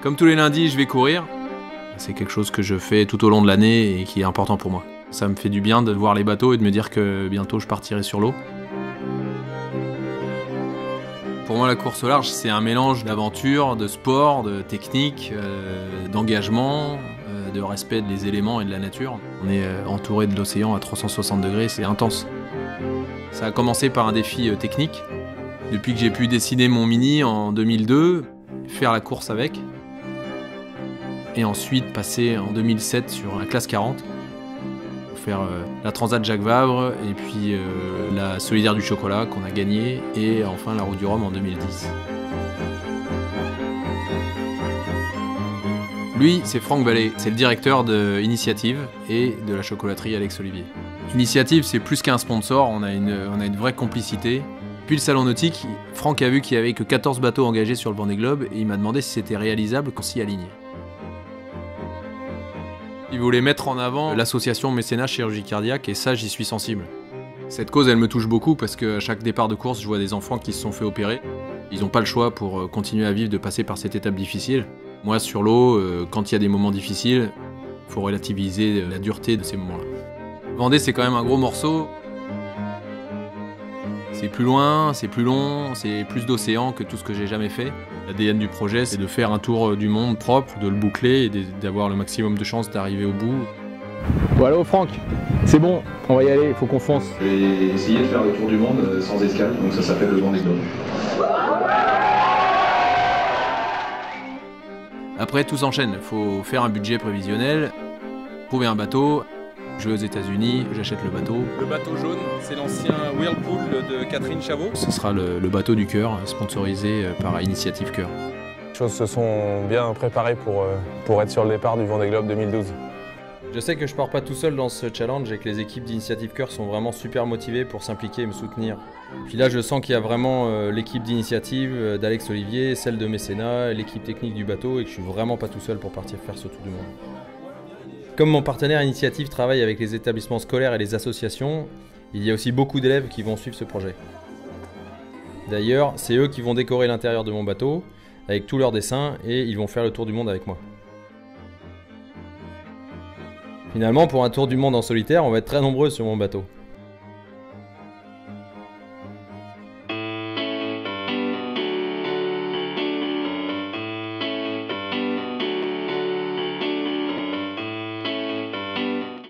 Comme tous les lundis, je vais courir. C'est quelque chose que je fais tout au long de l'année et qui est important pour moi. Ça me fait du bien de voir les bateaux et de me dire que bientôt je partirai sur l'eau. Pour moi, la course au large, c'est un mélange d'aventure, de sport, de technique, d'engagement, de respect des éléments et de la nature. On est entouré de l'océan à 360 degrés, c'est intense. Ça a commencé par un défi technique. Depuis que j'ai pu dessiner mon Mini en 2002, faire la course avec. Et ensuite passer en 2007 sur la classe 40. Faire la Transat Jacques Vabre et puis la Solidaire du Chocolat qu'on a gagnée et enfin la Route du Rhum en 2010. Lui, c'est Franck Vallée, c'est le directeur de Initiative et de la chocolaterie Alex Olivier. Initiative, c'est plus qu'un sponsor, on a une vraie complicité. Puis le salon nautique, Franck a vu qu'il n'y avait que 14 bateaux engagés sur le Vendée Globe et il m'a demandé si c'était réalisable qu'on s'y alignait. Il voulait mettre en avant l'association Mécénat Chirurgie Cardiaque et ça, j'y suis sensible. Cette cause, elle me touche beaucoup parce qu'à chaque départ de course, je vois des enfants qui se sont fait opérer. Ils n'ont pas le choix pour continuer à vivre de passer par cette étape difficile. Moi, sur l'eau, quand il y a des moments difficiles, il faut relativiser la dureté de ces moments-là. Vendée, c'est quand même un gros morceau. C'est plus loin, c'est plus long, c'est plus d'océan que tout ce que j'ai jamais fait. L'ADN du projet, c'est de faire un tour du monde propre, de le boucler et d'avoir le maximum de chances d'arriver au bout. Bon, allô Franck, c'est bon, on va y aller, il faut qu'on fonce. Je vais essayer de faire le tour du monde sans escale, donc ça s'appelle le Vendée Globe. Après, tout s'enchaîne. Il faut faire un budget prévisionnel, trouver un bateau. Je vais aux États-Unis, j'achète le bateau. Le bateau jaune, c'est l'ancien Whirlpool de Catherine Chavot. Ce sera le bateau du cœur, sponsorisé par Initiative Cœur. Les choses se sont bien préparées pour être sur le départ du Vendée Globe 2012. Je sais que je pars pas tout seul dans ce challenge et que les équipes d'Initiative Cœur sont vraiment super motivées pour s'impliquer et me soutenir. Puis là, je sens qu'il y a vraiment l'équipe d'Initiative, d'Alex Olivier, celle de Mécénat, l'équipe technique du bateau et que je suis vraiment pas tout seul pour partir faire ce tour du monde. Comme mon partenaire Initiative travaille avec les établissements scolaires et les associations, il y a aussi beaucoup d'élèves qui vont suivre ce projet. D'ailleurs, c'est eux qui vont décorer l'intérieur de mon bateau avec tous leurs dessins et ils vont faire le tour du monde avec moi. Finalement, pour un tour du monde en solitaire, on va être très nombreux sur mon bateau.